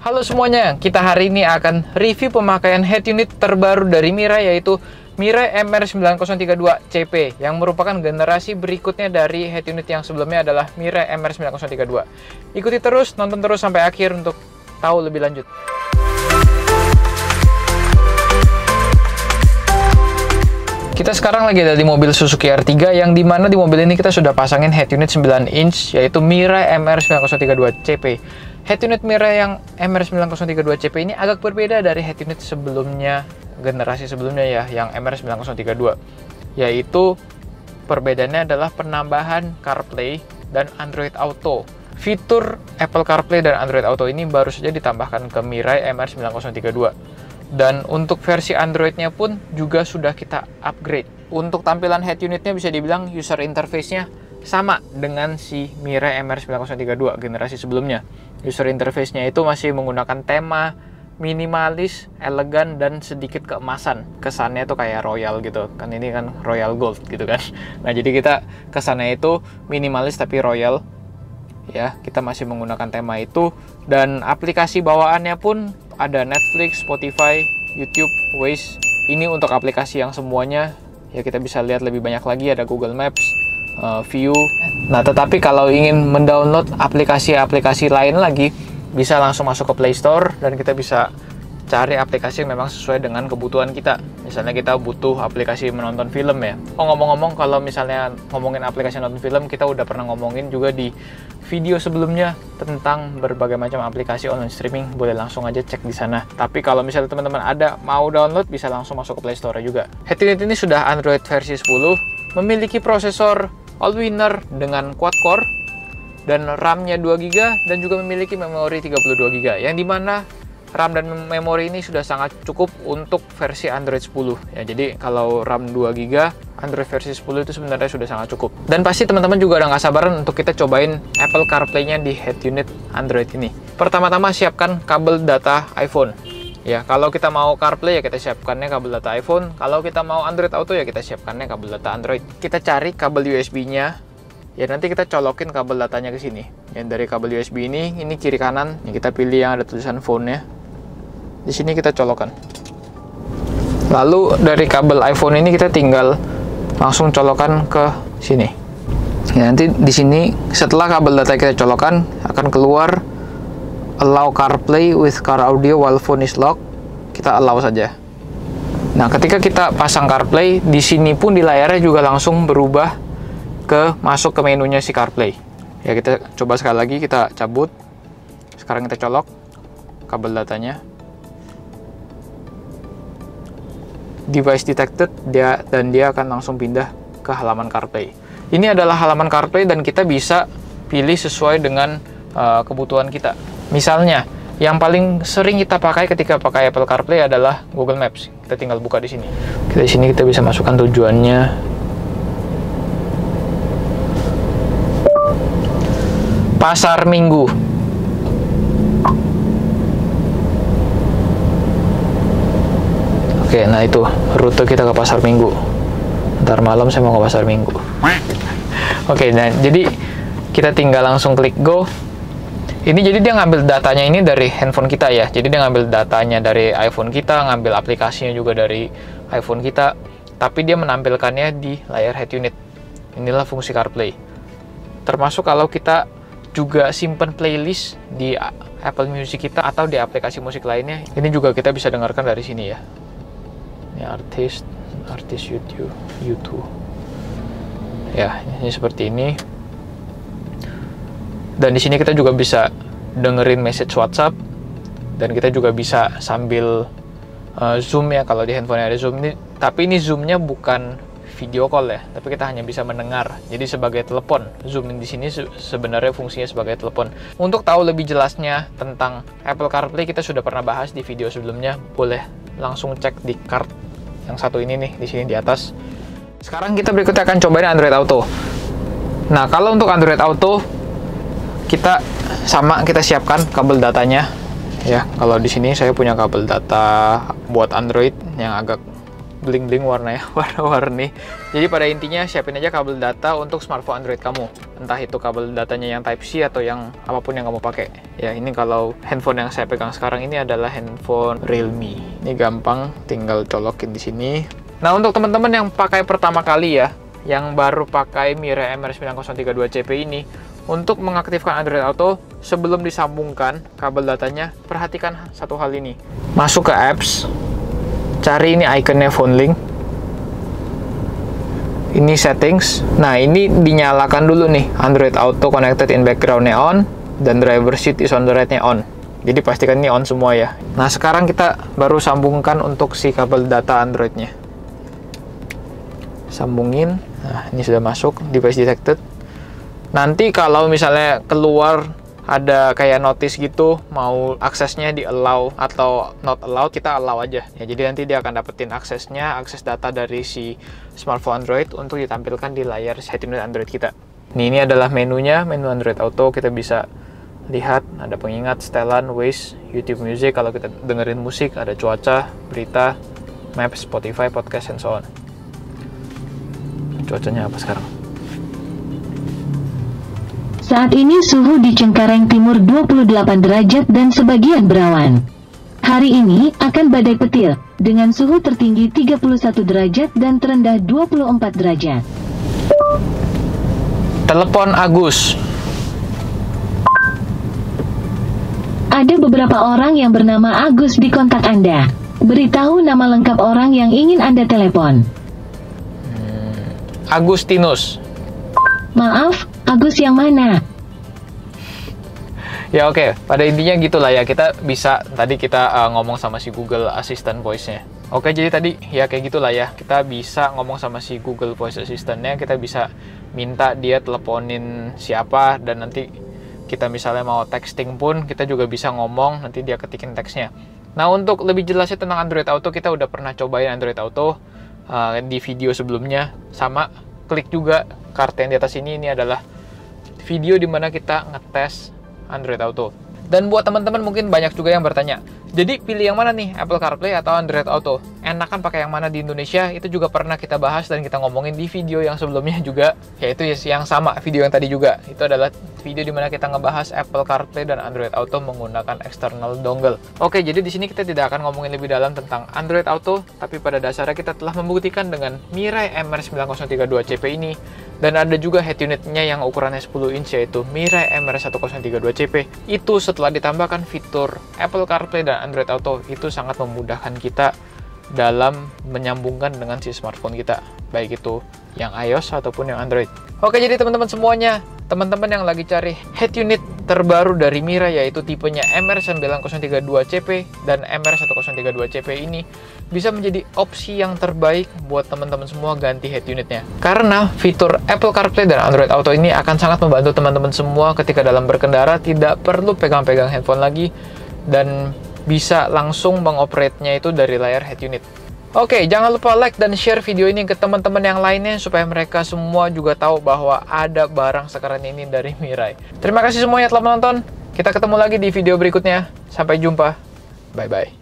Halo semuanya, kita hari ini akan review pemakaian head unit terbaru dari Mirai, yaitu Mirai MR9032CP yang merupakan generasi berikutnya dari head unit yang sebelumnya adalah Mirai MR9032. Ikuti terus, nonton terus sampai akhir untuk tahu lebih lanjut. Kita sekarang lagi ada di mobil Suzuki R3, yang dimana di mobil ini kita sudah pasangin head unit 9 inch, yaitu Mirai MR9032CP. Head unit Mirai yang MR9032CP ini agak berbeda dari head unit sebelumnya, generasi sebelumnya ya, yang MR9032. Yaitu perbedaannya adalah penambahan CarPlay dan Android Auto. Fitur Apple CarPlay dan Android Auto ini baru saja ditambahkan ke Mirai MR9032. Dan untuk versi Android-nya pun juga sudah kita upgrade. Untuk tampilan head unitnya bisa dibilang user interface-nya sama dengan si Mirai MR9032 generasi sebelumnya. User interface-nya itu masih menggunakan tema minimalis, elegan, dan sedikit keemasan. Kesannya tuh kayak royal gitu. Kan ini kan royal gold gitu kan. Nah, jadi kita kesannya itu minimalis tapi royal. Ya, kita masih menggunakan tema itu. Dan aplikasi bawaannya pun ada Netflix, Spotify, YouTube, Waze. Ini untuk aplikasi yang semuanya ya kita bisa lihat lebih banyak lagi, ada Google Maps, View. Nah, tetapi kalau ingin mendownload aplikasi-aplikasi lain lagi, bisa langsung masuk ke Play Store dan kita bisa cari aplikasi yang memang sesuai dengan kebutuhan kita. Misalnya kita butuh aplikasi menonton film ya. Oh, ngomong-ngomong, kalau misalnya ngomongin aplikasi nonton film, kita udah pernah ngomongin juga di video sebelumnya tentang berbagai macam aplikasi online streaming. Boleh langsung aja cek di sana. Tapi kalau misalnya teman-teman ada mau download, bisa langsung masuk ke Play Store juga. Head unit ini sudah Android versi 10, memiliki prosesor all-winner dengan quad-core dan RAM-nya 2GB dan juga memiliki memori 32GB, yang dimana RAM dan memori ini sudah sangat cukup untuk versi Android 10 ya. Jadi kalau RAM 2GB, Android versi 10 itu sebenarnya sudah sangat cukup. Dan pasti teman-teman juga udah nggak sabaran untuk kita cobain Apple CarPlay-nya di head unit Android ini. Pertama-tama siapkan kabel data iPhone. Ya, kalau kita mau CarPlay ya kita siapkannya kabel data iPhone. Kalau kita mau Android Auto ya kita siapkannya kabel data Android. Kita cari kabel USB-nya. Ya, nanti kita colokin kabel datanya ke sini. Yang dari kabel USB ini kiri kanan. Yang kita pilih yang ada tulisan phone-nya. Di sini kita colokan. Lalu dari kabel iPhone ini kita tinggal langsung colokan ke sini. Ya, nanti di sini setelah kabel data kita colokan akan keluar allow CarPlay with car audio while phone is locked. Kita allow saja. Nah, ketika kita pasang CarPlay, di sini pun di layarnya juga langsung berubah masuk ke menunya si CarPlay. Ya, kita coba sekali lagi, kita cabut. Sekarang kita colok kabel datanya. Device detected, dia akan langsung pindah ke halaman CarPlay. Ini adalah halaman CarPlay dan kita bisa pilih sesuai dengan kebutuhan kita. Misalnya, yang paling sering kita pakai ketika pakai Apple CarPlay adalah Google Maps. Kita tinggal buka di sini. Di sini kita bisa masukkan tujuannya. Pasar Minggu. Oke, nah itu rute kita ke Pasar Minggu. Ntar malam saya mau ke Pasar Minggu. Oke, nah jadi kita tinggal langsung klik go. Ini jadi dia ngambil datanya ini dari handphone kita ya. Jadi dia ngambil datanya dari iPhone kita, ngambil aplikasinya juga dari iPhone kita, tapi dia menampilkannya di layar head unit. Inilah fungsi CarPlay. Termasuk kalau kita juga simpan playlist di Apple Music kita atau di aplikasi musik lainnya, ini juga kita bisa dengarkan dari sini ya. Ini artis YouTube. Ya, ini seperti ini. Dan di sini kita juga bisa dengerin message WhatsApp, dan kita juga bisa sambil zoom ya, kalau di handphone ada zoom ini. Tapi ini zoomnya bukan video call ya, tapi kita hanya bisa mendengar. Jadi sebagai telepon, zoom di sini sebenarnya fungsinya sebagai telepon. Untuk tahu lebih jelasnya tentang Apple CarPlay, kita sudah pernah bahas di video sebelumnya. Boleh langsung cek di card yang satu ini nih, di sini di atas. Sekarang kita berikutnya akan cobain Android Auto. Nah, kalau untuk Android Auto kita siapkan kabel datanya ya. Kalau di sini saya punya kabel data buat Android yang agak bling-bling warnanya, warna-warni. Jadi pada intinya siapin aja kabel data untuk smartphone Android kamu. Entah itu kabel datanya yang Type-C atau yang apapun yang kamu pakai. Ya, ini kalau handphone yang saya pegang sekarang ini adalah handphone Realme. Ini gampang, tinggal colokin di sini. Nah, untuk teman-teman yang pakai pertama kali ya, yang baru pakai Mirai MR9032CP ini, untuk mengaktifkan Android Auto, sebelum disambungkan kabel datanya, perhatikan satu hal ini. Masuk ke apps, cari ini ikonnya phone link. Ini settings. Nah, ini dinyalakan dulu nih. Android Auto connected in background-nya on, dan driver seat is on the right-nya on. Jadi pastikan ini on semua ya. Nah, sekarang kita baru sambungkan untuk si kabel data Android-nya. Sambungin. Nah, ini sudah masuk, device detected. Nanti kalau misalnya keluar ada kayak notice gitu, mau aksesnya di allow atau not allow, kita allow aja ya. Jadi nanti dia akan dapetin aksesnya, akses data dari si smartphone Android untuk ditampilkan di layar head unit Android kita. Ini adalah menunya, menu Android Auto. Kita bisa lihat ada pengingat, setelan, Waze, YouTube Music kalau kita dengerin musik, ada cuaca, berita, Maps, Spotify, podcast, and so on. Cuacanya apa sekarang? Saat ini suhu di Cengkareng Timur 28 derajat dan sebagian berawan. Hari ini akan badai petir, dengan suhu tertinggi 31 derajat dan terendah 24 derajat. Telepon Agus. Ada beberapa orang yang bernama Agus di kontak Anda. Beritahu nama lengkap orang yang ingin Anda telepon. Agustinus. Maaf, Agus yang mana? Ya oke, pada intinya gitulah ya, kita bisa tadi kita ngomong sama si Google Assistant Voice-nya. Oke, jadi tadi ya kayak gitulah ya, kita bisa ngomong sama si Google Voice Assistant-nya, kita bisa minta dia teleponin siapa, dan nanti kita misalnya mau texting pun kita juga bisa ngomong, nanti dia ketikin teksnya. Nah, untuk lebih jelasnya tentang Android Auto, kita udah pernah cobain Android Auto di video sebelumnya, sama klik juga kartu yang di atas ini adalah video dimana kita ngetes Android Auto. Dan buat teman-teman mungkin banyak juga yang bertanya, jadi pilih yang mana nih, Apple CarPlay atau Android Auto? Enakan pakai yang mana di Indonesia? Itu juga pernah kita bahas dan kita ngomongin di video yang sebelumnya juga, yaitu yang sama, video yang tadi juga. Itu adalah video dimana kita ngebahas Apple CarPlay dan Android Auto menggunakan external dongle. Oke, jadi di sini kita tidak akan ngomongin lebih dalam tentang Android Auto, tapi pada dasarnya kita telah membuktikan dengan Mirai MR9032CP ini. Dan ada juga head unitnya yang ukurannya 10 inch, yaitu Mirai MR1032CP. Itu setelah ditambahkan fitur Apple CarPlay dan Android Auto, itu sangat memudahkan kita dalam menyambungkan dengan si smartphone kita, baik itu yang iOS ataupun yang Android. Oke, jadi teman-teman semuanya, teman-teman yang lagi cari head unit terbaru dari Mirai, yaitu tipenya MR9032CP dan MR1032CP ini, bisa menjadi opsi yang terbaik buat teman-teman semua ganti head unitnya. Karena fitur Apple CarPlay dan Android Auto ini akan sangat membantu teman-teman semua ketika dalam berkendara, tidak perlu pegang-pegang handphone lagi, dan bisa langsung mengoperate-nya itu dari layar head unit. Oke, jangan lupa like dan share video ini ke teman-teman yang lainnya supaya mereka semua juga tahu bahwa ada barang sekeren ini dari Mirai. Terima kasih semuanya telah menonton. Kita ketemu lagi di video berikutnya. Sampai jumpa. Bye-bye.